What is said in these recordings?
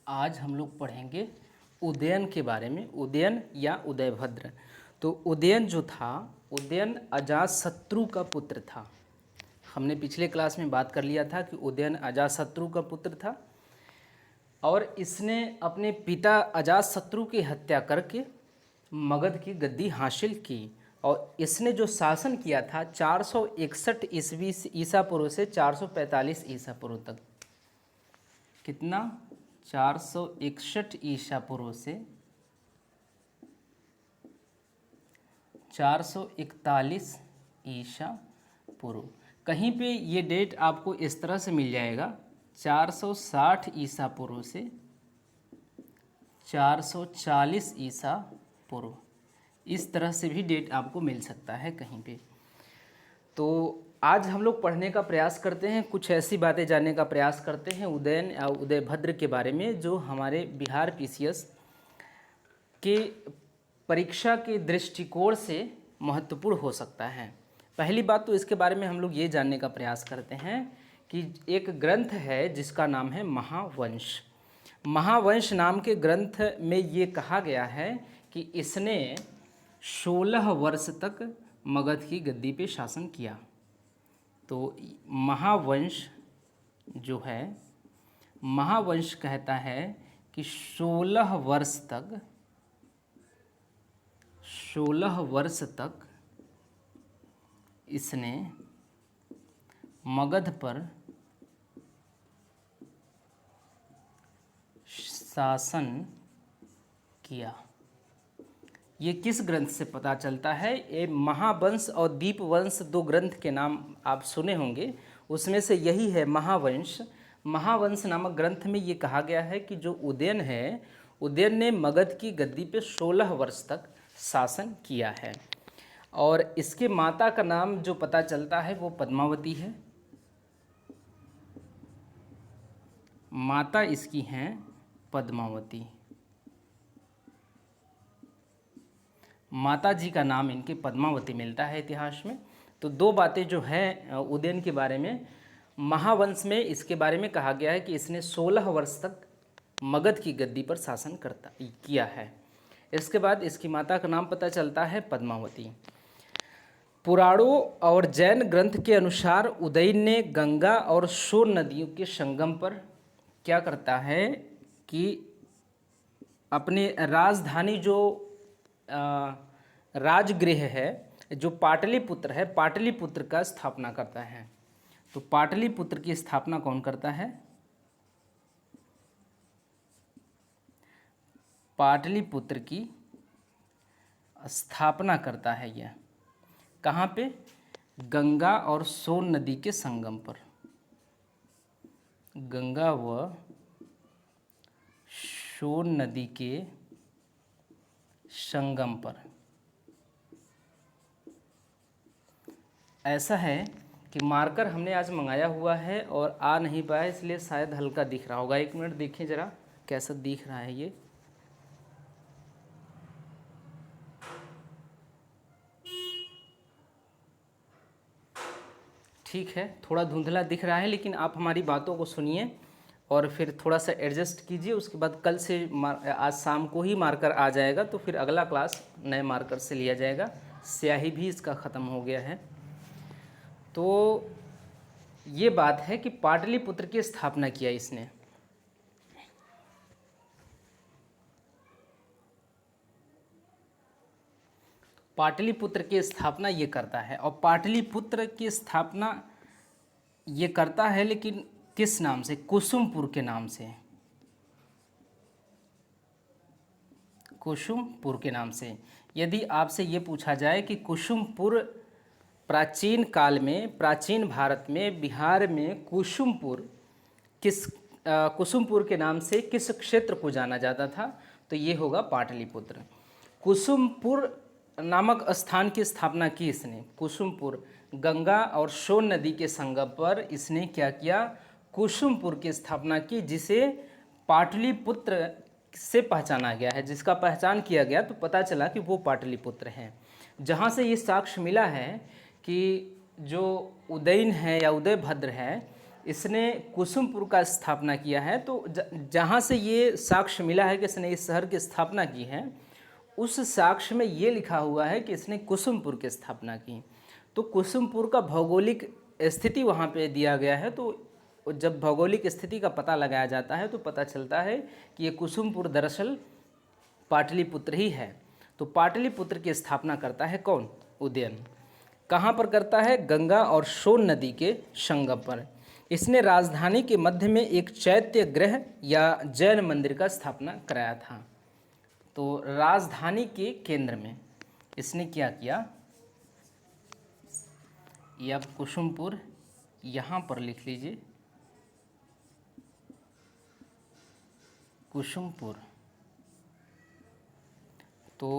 आज हम लोग पढ़ेंगे उदयन के बारे में। उदयन या उदयभद्र। तो उदयन जो था, उदयन अजातशत्रु का पुत्र था। हमने पिछले क्लास में बात कर लिया था कि उदयन अजातशत्रु का पुत्र था और इसने अपने पिता अजातशत्रु की हत्या करके मगध की गद्दी हासिल की। और इसने जो शासन किया था 461 ईस्वी ईसा पूर्व से 445 ईसा पूर्व तक। कितना? 461 ईसा पूर्व से 441 ईसा पूर्व। कहीं पे ये डेट आपको इस तरह से मिल जाएगा, 460 ईसा पूर्व से 440 ईसा पूर्व। इस तरह से भी डेट आपको मिल सकता है कहीं पे। तो आज हम लोग पढ़ने का प्रयास करते हैं, कुछ ऐसी बातें जानने का प्रयास करते हैं उदयन या उदयभद्र के बारे में, जो हमारे बिहार पीसीएस के परीक्षा के दृष्टिकोण से महत्वपूर्ण हो सकता है। पहली बात तो इसके बारे में हम लोग ये जानने का प्रयास करते हैं कि एक ग्रंथ है जिसका नाम है महावंश। महावंश नाम के ग्रंथ में ये कहा गया है कि इसने 16 वर्ष तक मगध की गद्दी पे शासन किया। तो महावंश जो है, महावंश कहता है कि 16 वर्ष तक इसने मगध पर शासन किया। ये किस ग्रंथ से पता चलता है? ये महावंश और दीपवंश दो ग्रंथ के नाम आप सुने होंगे, उसमें से यही है महावंश। महावंश नामक ग्रंथ में ये कहा गया है कि जो उदयन है, उदयन ने मगध की गद्दी पे 16 वर्ष तक शासन किया है। और इसके माता का नाम जो पता चलता है वो पद्मावती है। माता इसकी हैं पद्मावती। माता जी का नाम इनके पद्मावती मिलता है इतिहास में। तो दो बातें जो हैं उदयन के बारे में, महावंश में इसके बारे में कहा गया है कि इसने 16 वर्ष तक मगध की गद्दी पर शासन किया है। इसके बाद इसकी माता का नाम पता चलता है पद्मावती। पुराणों और जैन ग्रंथ के अनुसार उदयन ने गंगा और सोन नदियों के संगम पर क्या करता है कि अपने राजधानी जो राजगृह है, जो पाटलिपुत्र है, पाटलिपुत्र का स्थापना करता है। तो पाटलिपुत्र की स्थापना कौन करता है? पाटलिपुत्र की स्थापना करता है यह कहाँ पे? गंगा और सोन नदी के संगम पर। गंगा व सोन नदी के संगम पर। ऐसा है कि मार्कर हमने आज मंगाया हुआ है और आ नहीं पाया, इसलिए शायद हल्का दिख रहा होगा। एक मिनट देखिए ज़रा कैसा दिख रहा है ये। ठीक है, थोड़ा धुंधला दिख रहा है, लेकिन आप हमारी बातों को सुनिए और फिर थोड़ा सा एडजस्ट कीजिए। उसके बाद कल से आज शाम को ही मार्कर आ जाएगा, तो फिर अगला क्लास नए मार्कर से लिया जाएगा। स्याही भी इसका ख़त्म हो गया है। तो ये बात है कि पाटलिपुत्र की स्थापना किया इसने। पाटलिपुत्र की स्थापना ये करता है, और पाटलिपुत्र की स्थापना ये करता है, लेकिन किस नाम से? कुसुमपुर के नाम से। कुसुमपुर के नाम से। यदि आपसे ये पूछा जाए कि कुसुमपुर प्राचीन काल में, प्राचीन भारत में, बिहार में कुसुमपुर कुसुमपुर के नाम से किस क्षेत्र को जाना जाता था, तो ये होगा पाटलिपुत्र। कुसुमपुर नामक स्थान की स्थापना की इसने। कुसुमपुर, गंगा और सोन नदी के संगम पर इसने क्या किया? कुसुमपुर की स्थापना की, जिसे पाटलिपुत्र से पहचाना गया है। जिसका पहचान किया गया तो पता चला कि वो पाटलिपुत्र हैं। जहाँ से ये साक्ष्य मिला है कि जो उदयन है या उदयभद्र है, इसने कुसुमपुर का स्थापना किया है। तो जहाँ से ये साक्ष्य मिला है कि इसने इस शहर की स्थापना की है, उस साक्ष्य में ये लिखा हुआ है कि इसने कुसुमपुर की स्थापना की। तो कुसुमपुर का भौगोलिक स्थिति वहाँ पे दिया गया है। तो जब भौगोलिक स्थिति का पता लगाया जाता है तो पता चलता है कि ये कुसुमपुर दरअसल पाटलिपुत्र ही है। तो पाटलिपुत्र की स्थापना करता है कौन? उदयन। कहाँ पर करता है? गंगा और सोन नदी के संगम पर। इसने राजधानी के मध्य में एक चैत्य गृह या जैन मंदिर का स्थापना कराया था। तो राजधानी के केंद्र में इसने क्या किया? ये आप कुसुमपुर यहाँ पर लिख लीजिए, कुसुमपुर। तो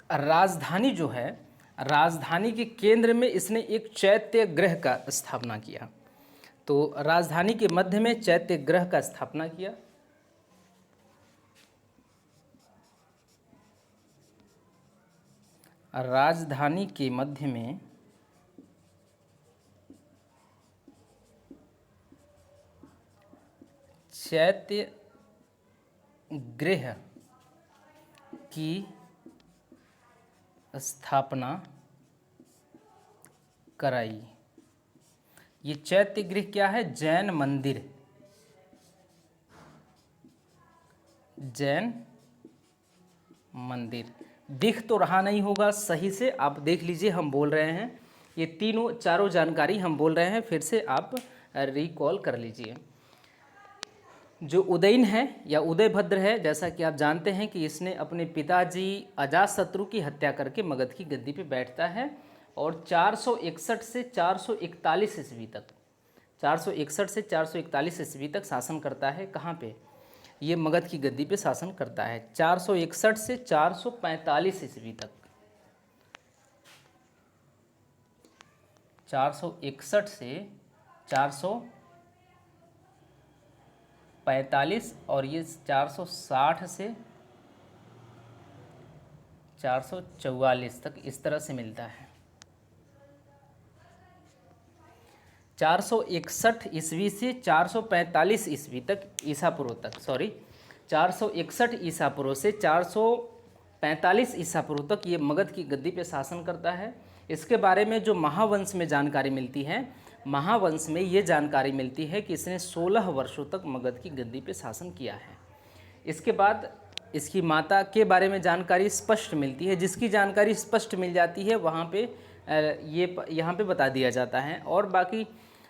राजधानी जो है, राजधानी के केंद्र में इसने एक चैत्य गृह का स्थापना किया। तो राजधानी के मध्य में चैत्य गृह का स्थापना किया। राजधानी के मध्य में चैत्य गृह की स्थापना कराई। ये चैत्य गृह क्या है? जैन मंदिर। जैन मंदिर दिख तो रहा नहीं होगा सही से, आप देख लीजिए, हम बोल रहे हैं ये तीनों चारों जानकारी हम बोल रहे हैं, फिर से आप रिकॉल कर लीजिए। जो उदयन है या उदयभद्र है, जैसा कि आप जानते हैं कि इसने अपने पिताजी अजातशत्रु की हत्या करके मगध की गद्दी पे बैठता है और 461 से 441 ईस्वी तक, 461 से 441 ईस्वी तक शासन करता है। कहाँ पे? ये मगध की गद्दी पे शासन करता है 461 से 445 ईस्वी तक। 461 से 445 और ये 460 से 444 तक इस तरह से मिलता है। 461 ईस्वी से 445 ईस्वी तक, ईसा पूर्व तक, सॉरी 461 ईसा पूर्व से 445 ईसा पूर्व तक ये मगध की गद्दी पे शासन करता है। इसके बारे में जो महावंश में जानकारी मिलती है, महावंश में ये जानकारी मिलती है कि इसने 16 वर्षों तक मगध की गद्दी पे शासन किया है। इसके बाद इसकी माता के बारे में जानकारी स्पष्ट मिलती है। जिसकी जानकारी स्पष्ट मिल जाती है वहाँ पे ये यहाँ पे बता दिया जाता है। और बाकी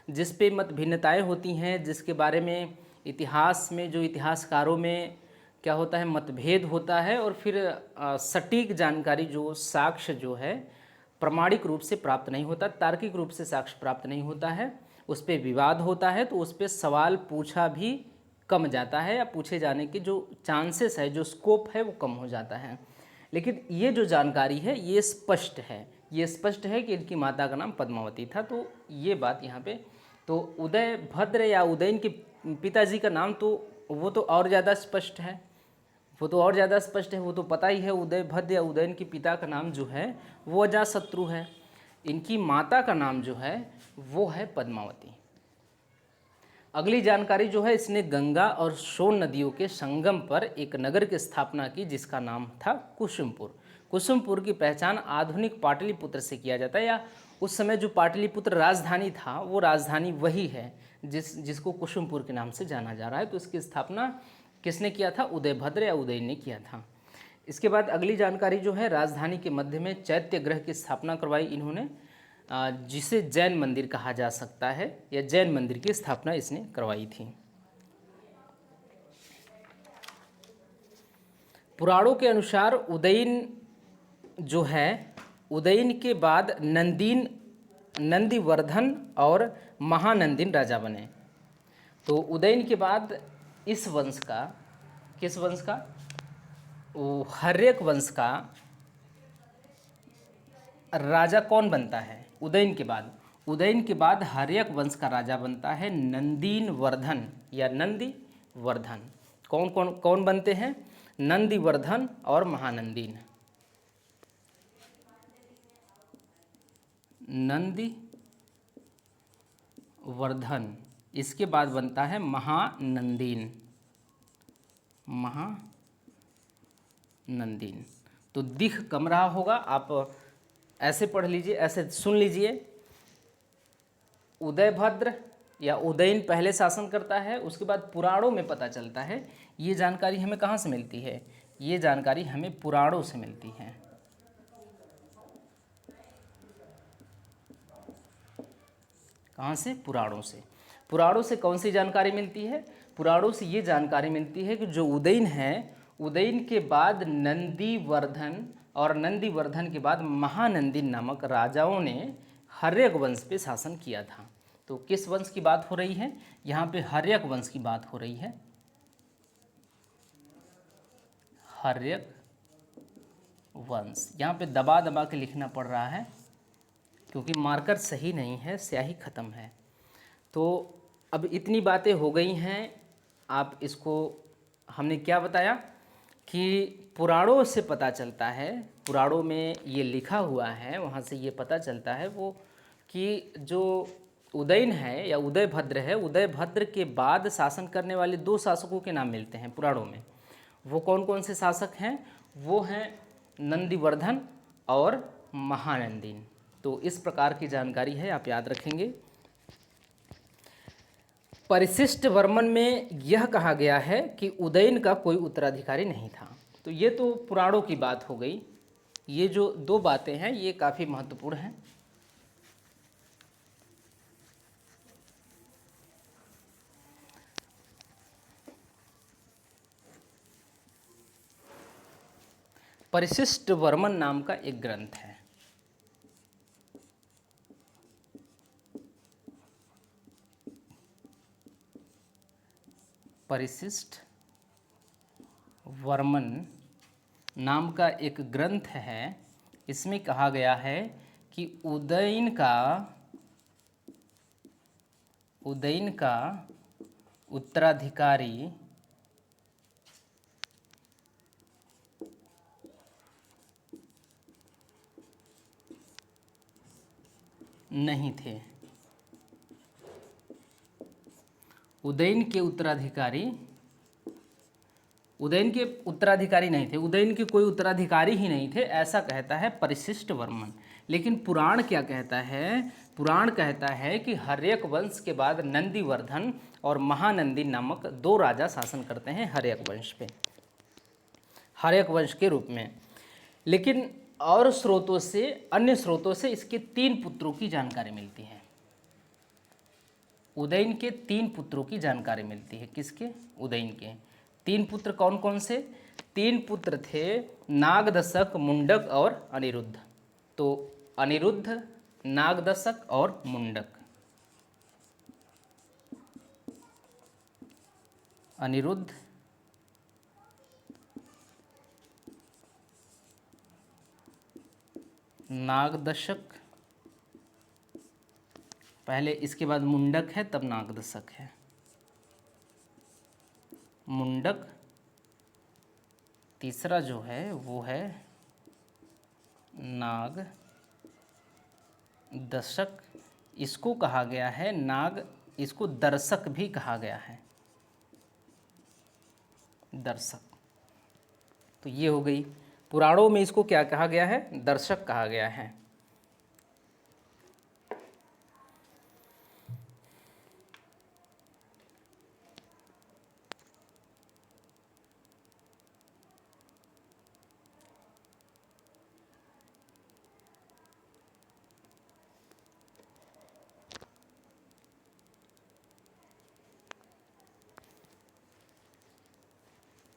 जिस पे मत भिन्नताएँ होती हैं, जिसके बारे में इतिहास में जो इतिहासकारों में क्या होता है, मतभेद होता है, और फिर सटीक जानकारी जो साक्ष्य जो है प्रमाणिक रूप से प्राप्त नहीं होता, तार्किक रूप से साक्ष्य प्राप्त नहीं होता है, उस पर विवाद होता है, तो उस पर सवाल पूछा भी कम जाता है या पूछे जाने के जो चांसेस है, जो स्कोप है, वो कम हो जाता है। लेकिन ये जो जानकारी है ये स्पष्ट है, ये स्पष्ट है कि इनकी माता का नाम पद्मावती था। तो ये बात यहाँ पे, तो उदयभद्र या उदयन के पिताजी का नाम तो वो तो और ज़्यादा स्पष्ट है, वो तो और ज़्यादा स्पष्ट है, वो तो पता ही है। उदयभद्र या उदयन के पिता का नाम जो है वो अजातशत्रु है। इनकी माता का नाम जो है वो है पद्मावती। अगली जानकारी जो है, इसने गंगा और सोन नदियों के संगम पर एक नगर की स्थापना की जिसका नाम था कुसुमपुर। कुसुमपुर की पहचान आधुनिक पाटलिपुत्र से किया जाता है, या उस समय जो पाटलिपुत्र राजधानी था वो राजधानी वही है जिसको कुसुमपुर के नाम से जाना जा रहा है। तो इसकी स्थापना किसने किया था? उदयभद्र या उदयन ने किया था। इसके बाद अगली जानकारी जो है, राजधानी के मध्य में चैत्य गृह की स्थापना करवाई इन्होंने, जिसे जैन मंदिर कहा जा सकता है, या जैन मंदिर की स्थापना इसने करवाई थी। पुराणों के अनुसार उदयन जो है, उदयन के बाद नंदीवर्धन और महानंदिन राजा बने। तो उदयन के बाद इस वंश का, किस वंश का? वो हर्यक वंश का राजा कौन बनता है? उदयन के बाद, उदयन के बाद हर्यक वंश का राजा बनता है नंदीवर्धन या नंदीवर्धन। कौन बनते हैं? नंदीवर्धन और महानंदीन। वर्धन, इसके बाद बनता है महानंदीन। महानंदीन। तो दिख कम रहा होगा, आप ऐसे पढ़ लीजिए, ऐसे सुन लीजिए। उदयभद्र या उदयन पहले शासन करता है, उसके बाद पुराणों में पता चलता है। ये जानकारी हमें कहाँ से मिलती है? ये जानकारी हमें पुराणों से मिलती है। कहाँ से? पुराणों से। पुराणों से कौन सी जानकारी मिलती है? पुराणों से ये जानकारी मिलती है कि जो उदयन है, उदयन के बाद नंदीवर्धन और नंदीवर्धन के बाद महानंदीन नामक राजाओं ने हर्यक वंश पे शासन किया था। तो किस वंश की बात हो रही है? यहाँ पे हर्यक वंश की बात हो रही है। हर्यक वंश। यहाँ पे दबा दबा के लिखना पड़ रहा है क्योंकि मार्कर सही नहीं है, स्याही ख़त्म है। तो अब इतनी बातें हो गई हैं। आप इसको, हमने क्या बताया कि पुराणों से पता चलता है, पुराणों में ये लिखा हुआ है, वहाँ से ये पता चलता है वो कि जो उदयन है या उदयभद्र है, उदयभद्र के बाद शासन करने वाले 2 शासकों के नाम मिलते हैं पुराणों में। वो कौन कौन से शासक हैं? वो हैं नंदीवर्धन और महानंदीन। तो इस प्रकार की जानकारी है, आप याद रखेंगे। परिशिष्ट वर्मन में यह कहा गया है कि उदयन का कोई उत्तराधिकारी नहीं था। तो ये तो पुराणों की बात हो गई। ये जो 2 बातें हैं ये काफ़ी महत्वपूर्ण हैं। परिशिष्ट वर्मन नाम का एक ग्रंथ है। परिशिष्ट वर्मन नाम का एक ग्रंथ है। इसमें कहा गया है कि उदयन का उत्तराधिकारी नहीं थे। उदयन के उत्तराधिकारी नहीं थे, उदयन के कोई उत्तराधिकारी ही नहीं थे, ऐसा कहता है परिशिष्ट वर्मन। लेकिन पुराण क्या कहता है? पुराण कहता है कि हर्यक वंश के बाद नंदीवर्धन और महानंदी नामक 2 राजा शासन करते हैं हर्यक वंश पे, हर्यक वंश के रूप में। लेकिन और स्रोतों से, अन्य स्रोतों से इसके 3 पुत्रों की जानकारी मिलती है। उदयन के 3 पुत्रों की जानकारी मिलती है। किसके? उदयन के 3 पुत्र कौन कौन से? 3 पुत्र थे नागदशक, मुंडक और अनिरुद्ध। तो अनिरुद्ध, नागदशक और मुंडक। अनिरुद्ध, नागदशक, पहले इसके बाद मुंडक है तब नागदशक है। मुंडक, तीसरा जो है वो है नाग दशक। इसको कहा गया है इसको दर्शक भी कहा गया है, दर्शक। तो ये हो गई। पुराणों में इसको क्या कहा गया है? दर्शक कहा गया है।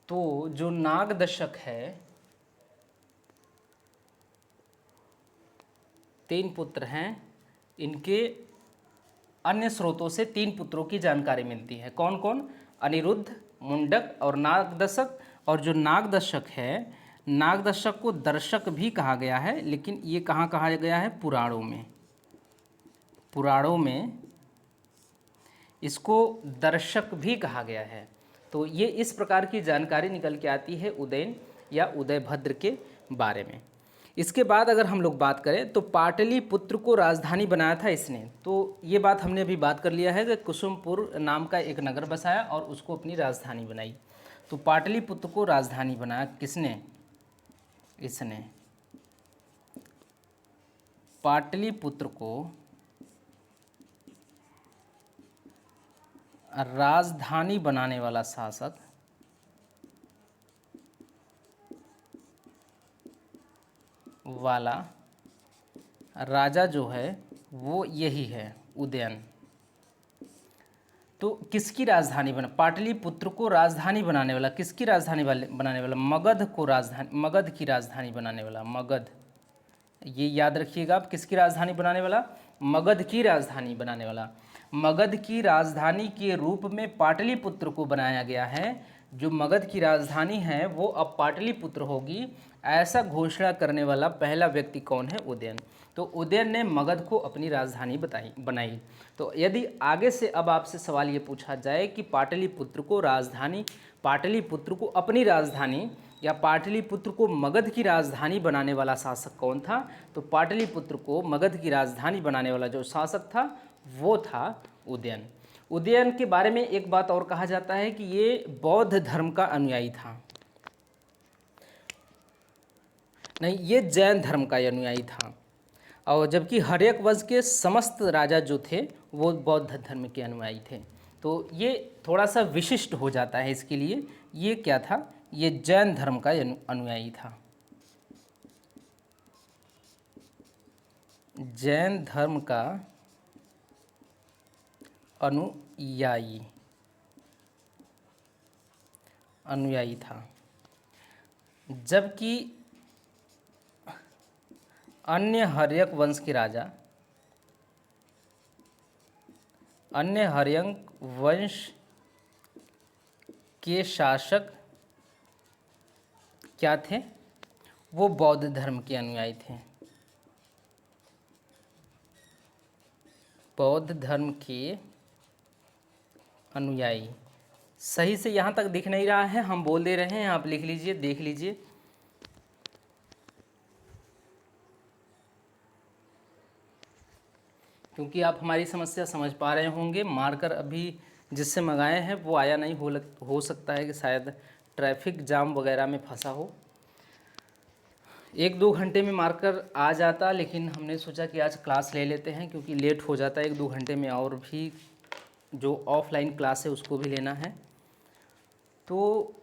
तो जो नागदशक है, 3 पुत्र हैं, इनके अन्य स्रोतों से 3 पुत्रों की जानकारी मिलती है। कौन कौन? अनिरुद्ध, मुंडक और नागदशक। और जो नागदशक है, नागदशक को दर्शक भी कहा गया है, लेकिन ये कहाँ कहा गया है? पुराणों में। पुराणों में इसको दर्शक भी कहा गया है। तो ये इस प्रकार की जानकारी निकल के आती है उदयन या उदयभद्र के बारे में। इसके बाद अगर हम लोग बात करें तो पाटलिपुत्र को राजधानी बनाया था इसने। तो ये बात हमने अभी बात कर लिया है कि कुसुमपुर नाम का एक नगर बसाया और उसको अपनी राजधानी बनाई। तो पाटलिपुत्र को राजधानी बनाया किसने? इसने। पाटलिपुत्र को राजधानी बनाने वाला शासक वाला राजा जो है वो यही है, उदयन। तो किसकी राजधानी बना? पाटलिपुत्र को राजधानी बनाने वाला, किसकी राजधानी बनाने वाला? मगध को राजधानी, मगध की राजधानी बनाने वाला। मगध, ये याद रखिएगा आप, किसकी राजधानी बनाने वाला? मगध की राजधानी बनाने वाला। मगध की राजधानी के रूप में पाटलिपुत्र को बनाया गया है। जो मगध की राजधानी है वो अब पाटलिपुत्र होगी, ऐसा घोषणा करने वाला पहला व्यक्ति कौन है? उदयन। तो उदयन ने मगध को अपनी राजधानी बनाई। तो यदि आगे से अब आपसे सवाल ये पूछा जाए कि पाटलिपुत्र को राजधानी, पाटलिपुत्र को अपनी राजधानी या पाटलिपुत्र को मगध की राजधानी बनाने वाला शासक कौन था? तो पाटलिपुत्र को मगध की राजधानी बनाने वाला जो शासक था वो था उदयन। उदयन के बारे में एक बात और कहा जाता है कि ये बौद्ध धर्म का अनुयायी था। नहीं, ये जैन धर्म का अनुयायी था। और जबकि हर्यक वंश के समस्त राजा जो थे वो बौद्ध धर्म के अनुयायी थे। तो ये थोड़ा सा विशिष्ट हो जाता है इसके लिए। ये क्या था? ये जैन धर्म का अनुयायी था। जैन धर्म का अनुयायी था। जबकि अन्य हर्यक वंश के राजा, अन्य हर्यक वंश के शासक क्या थे? वो बौद्ध धर्म के अनुयायी थे। बौद्ध धर्म के अनुयायी। सही से यहाँ तक दिख नहीं रहा है, हम बोल दे रहे हैं, आप लिख लीजिए, देख लीजिए। क्योंकि आप हमारी समस्या समझ पा रहे होंगे। मार्कर अभी जिससे मंगाए हैं वो आया नहीं, हो सकता है कि शायद ट्रैफिक जाम वगैरह में फंसा हो। 1-2 घंटे में मार्कर आ जाता, लेकिन हमने सोचा कि आज क्लास ले लेते हैं क्योंकि लेट हो जाता है 1-2 घंटे में, और भी जो ऑफलाइन क्लास है उसको भी लेना है। तो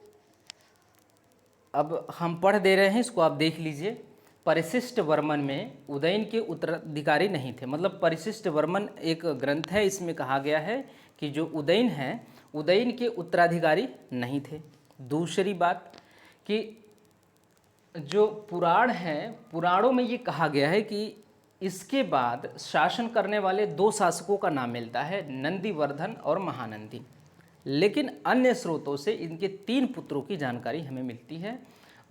अब हम पढ़ दे रहे हैं, इसको आप देख लीजिए। परिशिष्ट वर्मन में उदयन के उत्तराधिकारी नहीं थे। मतलब परिशिष्ट वर्मन एक ग्रंथ है, इसमें कहा गया है कि जो उदयन है उदयन के उत्तराधिकारी नहीं थे। दूसरी बात कि जो पुराण है, पुराणों में ये कहा गया है कि इसके बाद शासन करने वाले 2 शासकों का नाम मिलता है, नंदीवर्धन और महानंदी। लेकिन अन्य स्रोतों से इनके 3 पुत्रों की जानकारी हमें मिलती है,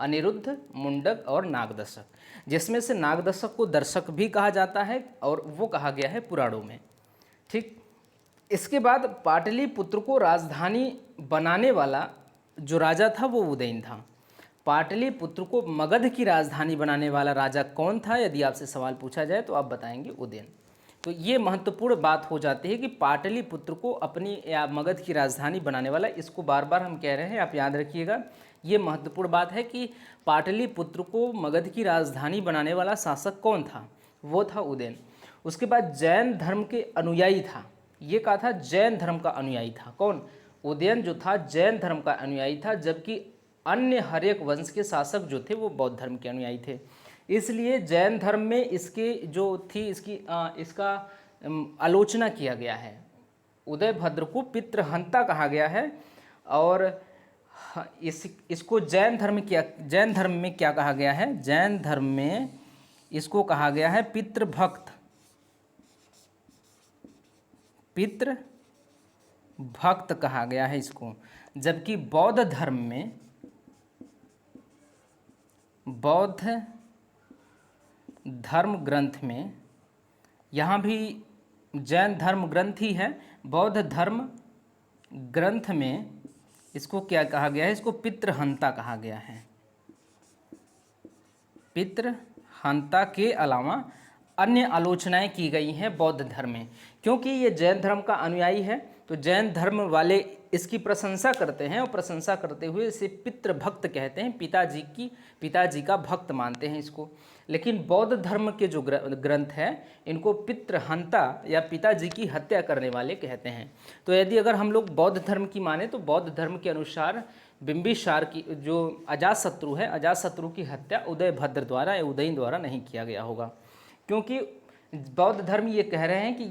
अनिरुद्ध, मुंडक और नागदशक, जिसमें से नागदशक को दर्शक भी कहा जाता है और वो कहा गया है पुराणों में। ठीक, इसके बाद पाटलिपुत्र को राजधानी बनाने वाला जो राजा था वो उदयन था। पाटलिपुत्र को मगध की राजधानी बनाने वाला राजा कौन था? यदि आपसे सवाल पूछा जाए तो आप बताएंगे उदयन। तो ये महत्वपूर्ण बात हो जाती है कि पाटलिपुत्र को अपनी या मगध की राजधानी बनाने वाला, इसको बार बार हम कह रहे हैं, आप याद रखिएगा। ये महत्वपूर्ण बात है कि पाटलिपुत्र को मगध की राजधानी बनाने वाला शासक कौन था? वो था उदयन। उसके बाद जैन धर्म के अनुयायी था। ये कहा था जैन धर्म का अनुयायी था। कौन? उदयन जो था जैन धर्म का अनुयायी था, जबकि अन्य हर्यक वंश के शासक जो थे वो बौद्ध धर्म के अनुयायी थे। इसलिए जैन धर्म में इसके जो थी इसका आलोचना किया गया है। उदयभद्र को पितृहंता कहा गया है। और इसको जैन धर्म में क्या कहा गया है? जैन धर्म में इसको कहा गया है पितृभक्त, पितृभक्त कहा गया है इसको। जबकि बौद्ध धर्म में, बौद्ध धर्म ग्रंथ में, यहाँ भी जैन धर्म ग्रंथ ही है, बौद्ध धर्म ग्रंथ में इसको क्या कहा गया है? इसको पितृहंता कहा गया है। पितृहंता हंता के अलावा अन्य आलोचनाएं की गई हैं बौद्ध धर्म में, क्योंकि ये जैन धर्म का अनुयायी है तो जैन धर्म वाले इसकी प्रशंसा करते हैं और प्रशंसा करते हुए इसे पितृभक्त कहते हैं, पिताजी का भक्त मानते हैं इसको। लेकिन बौद्ध धर्म के जो ग्रंथ हैं इनको पितृहंता या पिताजी की हत्या करने वाले कहते हैं। तो यदि अगर हम लोग बौद्ध धर्म की माने तो बौद्ध धर्म के अनुसार बिंबिसार की जो अजातशत्रु है, अजातशत्रु की हत्या उदयभद्र द्वारा या उदयन द्वारा नहीं किया गया होगा, क्योंकि बौद्ध धर्म ये कह रहे हैं कि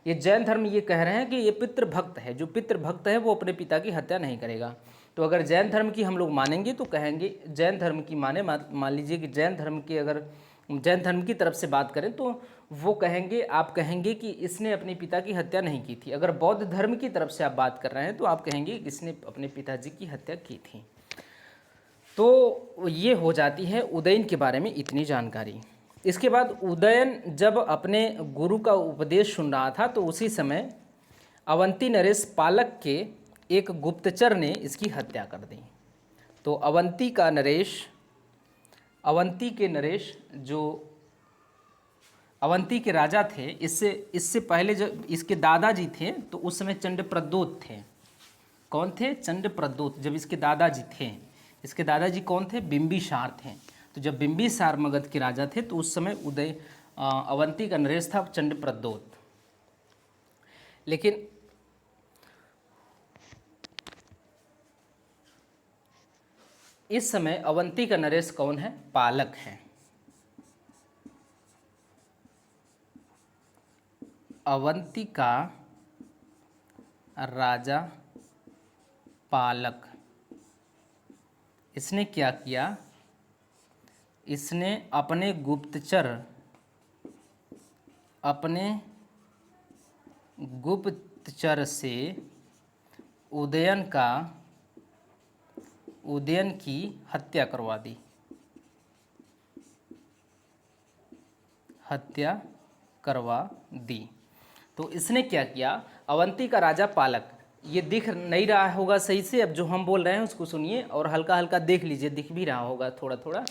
ये जैन धर्म ये कह रहे हैं कि ये पितृभक्त है, जो पितृभक्त है वो अपने पिता की हत्या नहीं करेगा। तो अगर जैन धर्म की हम लोग मानेंगे तो कहेंगे, जैन धर्म की मान लीजिए कि जैन धर्म की अगर जैन धर्म की तरफ से बात करें तो वो कहेंगे, आप कहेंगे कि इसने अपने पिता की हत्या नहीं की थी। अगर बौद्ध धर्म की तरफ से आप बात कर रहे हैं तो आप कहेंगे कि इसने अपने पिताजी की हत्या की थी। तो ये हो जाती है उदयन के बारे में इतनी जानकारी। इसके बाद उदयन जब अपने गुरु का उपदेश सुन रहा था तो उसी समय अवंती नरेश पालक के एक गुप्तचर ने इसकी हत्या कर दी। तो अवंती के नरेश जो अवंती के राजा थे, इससे पहले जब इसके दादाजी थे तो उस समय चंडप्रद्योत थे। कौन थे? चंडप्रद्योत। जब इसके दादाजी थे, इसके दादाजी कौन थे? बिंबिसार थे। तो जब बिंबिसार मगध के राजा थे तो उस समय अवंती का नरेश था चंडप्रद्योत। लेकिन इस समय अवंती का नरेश कौन है? पालक है। अवंती का राजा पालक, इसने क्या किया? इसने अपने गुप्तचर से उदयन की हत्या करवा दी। तो इसने क्या किया? अवंती का राजा पालक, ये दिख नहीं रहा होगा सही से, अब जो हम बोल रहे हैं उसको सुनिए और हल्का हल्का देख लीजिए, दिख भी रहा होगा थोड़ा थोड़ा।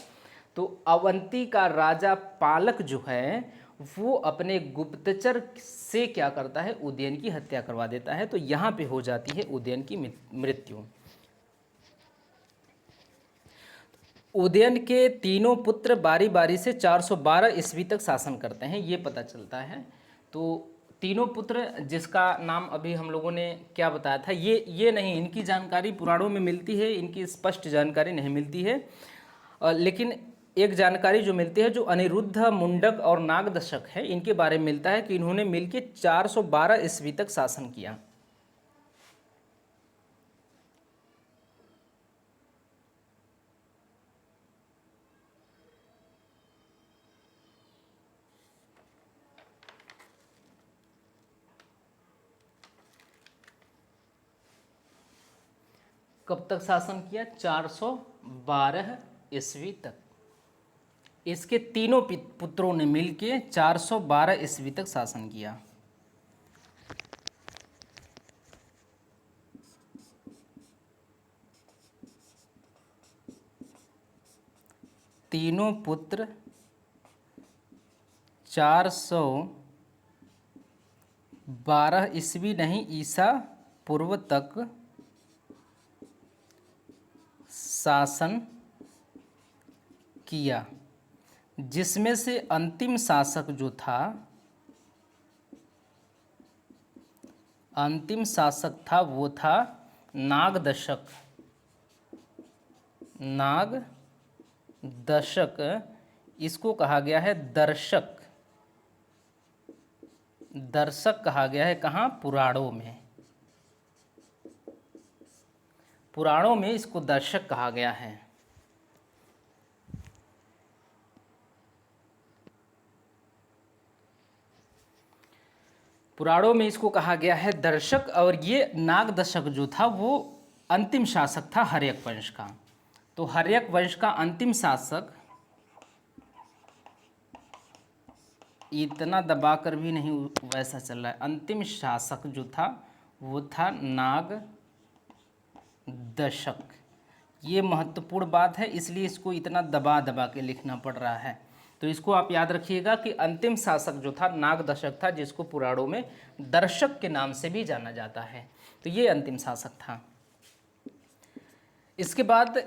तो अवंती का राजा पालक जो है वो अपने गुप्तचर से क्या करता है? उदयन की हत्या करवा देता है। तो यहाँ पे हो जाती है उदयन की मृत्यु। उदयन के तीनों पुत्र बारी बारी से 412 ईस्वी तक शासन करते हैं, ये पता चलता है। तो तीनों पुत्र जिसका नाम अभी हम लोगों ने क्या बताया था, ये नहीं, इनकी जानकारी पुराणों में मिलती है, इनकी स्पष्ट जानकारी नहीं मिलती है। लेकिन एक जानकारी जो मिलती है, जो अनिरुद्ध, मुंडक और नागदशक है, इनके बारे में मिलता है कि इन्होंने मिलकर 412 ईस्वी तक शासन किया। कब तक शासन किया? 412 ईस्वी तक। इसके तीनों पुत्रों ने मिलके 412 ईस्वी तक शासन किया। तीनों पुत्र 412 ईस्वी नहीं, ईसा पूर्व तक शासन किया, जिसमें से अंतिम शासक जो था, वो था नागदशक। इसको कहा गया है दर्शक कहा गया है। कहाँ? पुराणों में इसको दर्शक कहा गया है। पुराणों में इसको कहा गया है दर्शक। और ये नागदशक जो था वो अंतिम शासक था हर्यक वंश का। तो हर्यक वंश का अंतिम शासक, इतना दबाकर भी नहीं वैसा चल रहा है, अंतिम शासक जो था वो था नागदशक। ये महत्वपूर्ण बात है, इसलिए इसको इतना दबा दबा के लिखना पड़ रहा है। तो इसको आप याद रखिएगा कि अंतिम शासक जो था नागदशक था, जिसको पुराणों में दर्शक के नाम से भी जाना जाता है। तो ये अंतिम शासक था। इसके बाद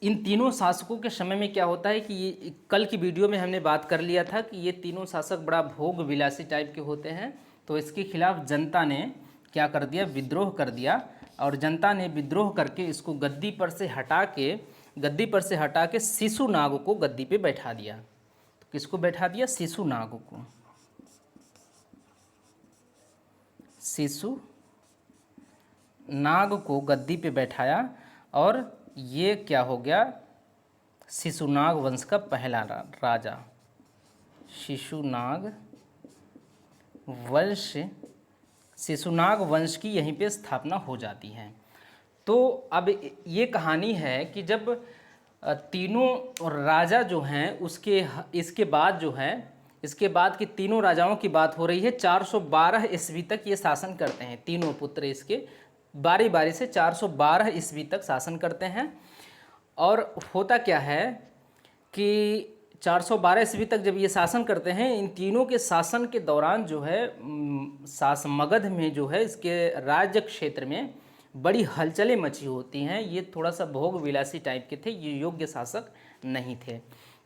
इन तीनों शासकों के समय में क्या होता है कि ये कल की वीडियो में हमने बात कर लिया था कि ये तीनों शासक बड़ा भोग विलासी टाइप के होते हैं। तो इसके खिलाफ जनता ने क्या कर दिया, विद्रोह कर दिया, और जनता ने विद्रोह करके इसको गद्दी पर से हटा के शिशुनाग को गद्दी पे बैठा दिया। तो किसको बैठा दिया, शिशुनाग को। शिशुनाग को गद्दी पे बैठाया, और ये क्या हो गया, शिशुनाग वंश का पहला राजा। शिशुनाग वंश की यहीं पे स्थापना हो जाती है। तो अब ये कहानी है कि जब तीनों राजा जो हैं इसके बाद की तीनों राजाओं की बात हो रही है। 412 ईस्वी तक ये शासन करते हैं। तीनों पुत्र इसके बारी बारी से 412 ईस्वी तक शासन करते हैं। और होता क्या है कि 412 ईस्वी तक जब ये शासन करते हैं, इन तीनों के शासन के दौरान जो है मगध में जो है इसके राज्य क्षेत्र में बड़ी हलचलें मची होती हैं। ये थोड़ा सा भोग विलासी टाइप के थे, ये योग्य शासक नहीं थे।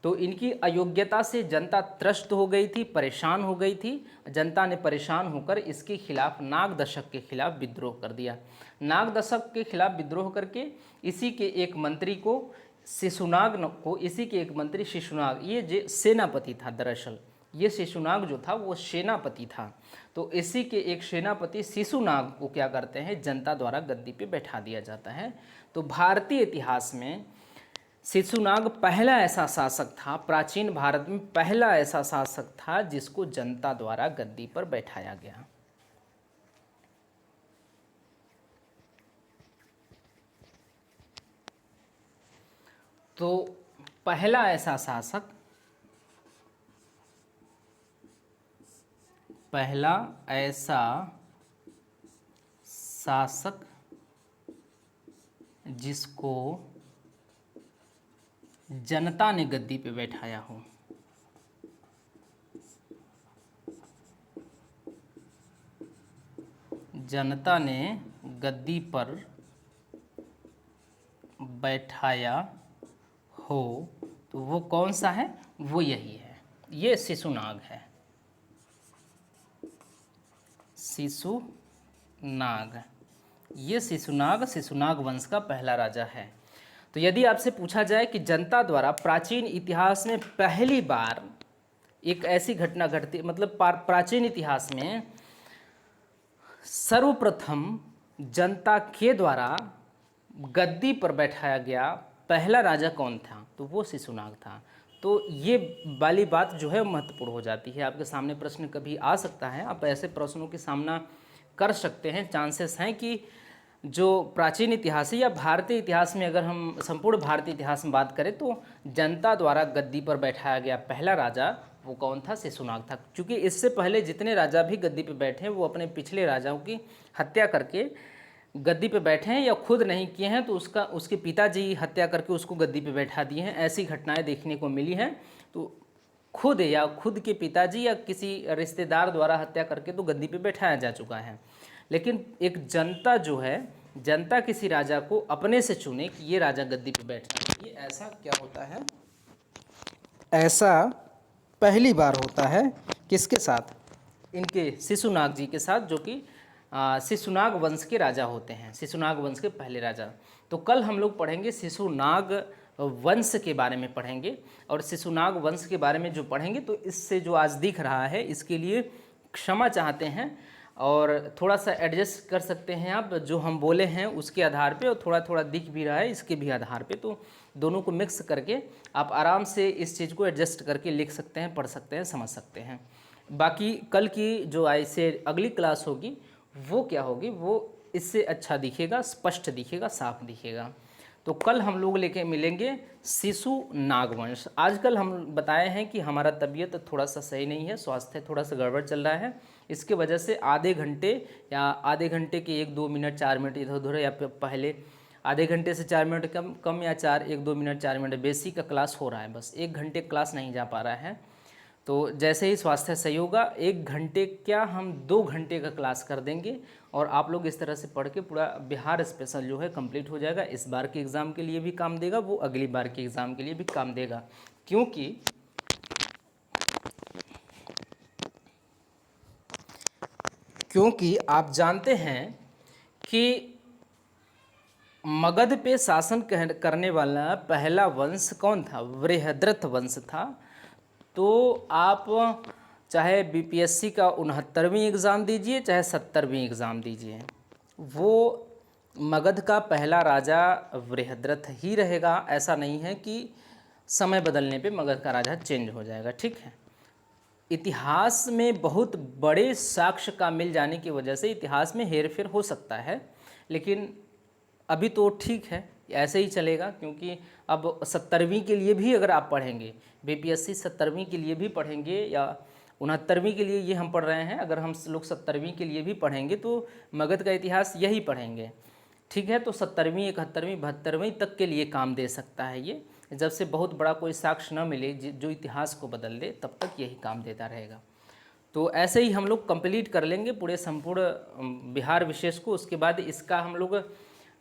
तो इनकी अयोग्यता से जनता त्रस्त हो गई थी, परेशान हो गई थी। जनता ने परेशान होकर इसके खिलाफ नागदशक के खिलाफ विद्रोह कर दिया। नागदशक के खिलाफ विद्रोह करके इसी के एक मंत्री शिशुनाग, ये सेनापति था। दरअसल ये शिशुनाग जो था वो सेनापति था। तो इसी के एक सेनापति शिशुनाग को क्या करते हैं, जनता द्वारा गद्दी पे बैठा दिया जाता है। तो भारतीय इतिहास में शिशुनाग पहला ऐसा शासक था, प्राचीन भारत में पहला ऐसा शासक था जिसको जनता द्वारा गद्दी पर बैठाया गया। तो पहला ऐसा शासक जिसको जनता ने गद्दी पे बैठाया हो। जनता ने गद्दी पर बैठाया हो, तो वो कौन सा है, वो यही है, ये शिशुनाग है। शिशुनाग, ये शिशुनाग वंश का पहला राजा है। तो यदि आपसे पूछा जाए कि जनता द्वारा प्राचीन इतिहास में पहली बार एक ऐसी घटना घटती, मतलब प्राचीन इतिहास में सर्वप्रथम जनता के द्वारा गद्दी पर बैठाया गया पहला राजा कौन था, तो वो शिशुनाग था। तो ये वाली बात जो है महत्वपूर्ण हो जाती है। आपके सामने प्रश्न कभी आ सकता है, आप ऐसे प्रश्नों की सामना कर सकते हैं। चांसेस हैं कि जो प्राचीन इतिहास है या भारतीय इतिहास में, अगर हम संपूर्ण भारतीय इतिहास में बात करें, तो जनता द्वारा गद्दी पर बैठाया गया पहला राजा वो कौन था, शिशुनाग था। क्योंकि इससे पहले जितने राजा भी गद्दी पर बैठे हैं वो अपने पिछले राजाओं की हत्या करके गद्दी पे बैठे हैं, या खुद नहीं किए हैं तो उसके पिताजी हत्या करके उसको गद्दी पे बैठा दिए हैं। ऐसी घटनाएं देखने को मिली हैं। तो खुद के पिताजी या किसी रिश्तेदार द्वारा हत्या करके तो गद्दी पे बैठाया जा चुका है। लेकिन एक जनता जो है, जनता किसी राजा को अपने से चुने कि ये राजा गद्दी पे बैठा, ये ऐसा क्या होता है, ऐसा पहली बार होता है। किसके साथ, इनके शिशुनाग जी के साथ, जो कि शिशुनाग वंश के राजा होते हैं, शिशुनाग वंश के पहले राजा। तो कल हम लोग पढ़ेंगे शिशुनाग वंश के बारे में पढ़ेंगे, और शिशुनाग वंश के बारे में जो पढ़ेंगे तो इससे जो आज दिख रहा है इसके लिए क्षमा चाहते हैं, और थोड़ा सा एडजस्ट कर सकते हैं आप जो हम बोले हैं उसके आधार पे, और थोड़ा थोड़ा दिख भी रहा है इसके भी आधार पे। तो दोनों को मिक्स करके आप आराम से इस चीज़ को एडजस्ट करके लिख सकते हैं, पढ़ सकते हैं, समझ सकते हैं। बाकी कल की जो ऐसे अगली क्लास होगी वो क्या होगी, वो इससे अच्छा दिखेगा, स्पष्ट दिखेगा, साफ दिखेगा। तो कल हम लोग लेके मिलेंगे शिशुनाग वंश। आजकल हम बताए हैं कि हमारा तबीयत थोड़ा सा सही नहीं है, स्वास्थ्य थोड़ा सा गड़बड़ चल रहा है, इसके वजह से आधे घंटे के 1-2 मिनट 4 मिनट इधर उधर या पहले आधे घंटे से 4 मिनट कम कम या 1-2 मिनट 4 मिनट बेसिक का क्लास हो रहा है, बस 1 घंटे क्लास नहीं जा पा रहा है। तो जैसे ही स्वास्थ्य सही होगा 1 घंटे क्या हम 2 घंटे का क्लास कर देंगे और आप लोग इस तरह से पढ़ के पूरा बिहार स्पेशल जो है कंप्लीट हो जाएगा। इस बार के एग्ज़ाम के लिए भी काम देगा, वो अगली बार के एग्ज़ाम के लिए भी काम देगा, क्योंकि आप जानते हैं कि मगध पे शासन करने वाला पहला वंश कौन था? बृहद्रथ वंश था। तो आप चाहे बीपीएससी का 69वीं एग्ज़ाम दीजिए चाहे 70वीं एग्ज़ाम दीजिए, वो मगध का पहला राजा बृहद्रथ ही रहेगा। ऐसा नहीं है कि समय बदलने पे मगध का राजा चेंज हो जाएगा, ठीक है। इतिहास में बहुत बड़े साक्ष्य का मिल जाने की वजह से इतिहास में हेरफेर हो सकता है, लेकिन अभी तो ठीक है, ऐसे ही चलेगा। क्योंकि अब 70वीं के लिए भी अगर आप पढ़ेंगे, बीपीएससी 70वीं के लिए भी पढ़ेंगे या 69वीं के लिए ये हम पढ़ रहे हैं, अगर हम लोग 70वीं के लिए भी पढ़ेंगे तो मगध का इतिहास यही पढ़ेंगे, ठीक है। तो 70वीं 71वीं 72वीं तक के लिए काम दे सकता है ये, जब से बहुत बड़ा कोई साक्ष्य न मिले जो इतिहास को बदल दे, तब तक यही काम देता रहेगा। तो ऐसे ही हम लोग कंप्लीट कर लेंगे पूरे संपूर्ण बिहार विशेष को। उसके बाद इसका हम लोग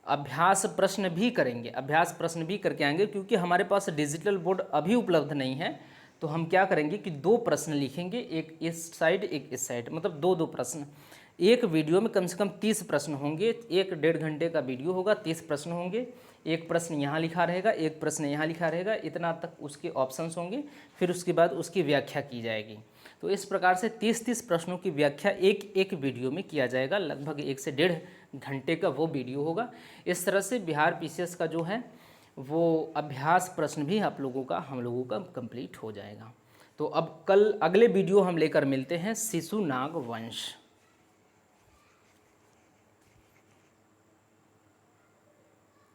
अभ्यास प्रश्न भी करेंगे, अभ्यास प्रश्न भी करके आएंगे। क्योंकि हमारे पास डिजिटल बोर्ड अभी उपलब्ध नहीं है, तो हम क्या करेंगे कि 2 प्रश्न लिखेंगे, एक इस साइड एक इस साइड, मतलब 2-2 प्रश्न। एक वीडियो में कम से कम 30 प्रश्न होंगे, 1-1.5 घंटे का वीडियो होगा, 30 प्रश्न होंगे। एक प्रश्न यहाँ लिखा रहेगा, एक प्रश्न यहाँ लिखा रहेगा, इतना तक उसके ऑप्शंस होंगे, फिर उसके बाद उसकी व्याख्या की जाएगी। तो इस प्रकार से 30-30 प्रश्नों की व्याख्या एक एक वीडियो में किया जाएगा, लगभग 1 से 1.5 घंटे का वो वीडियो होगा। इस तरह से बिहार पीसीएस का जो है वो अभ्यास प्रश्न भी आप लोगों का हम लोगों का कंप्लीट हो जाएगा। तो अब कल अगले वीडियो हम लेकर मिलते हैं शिशुनाग वंश।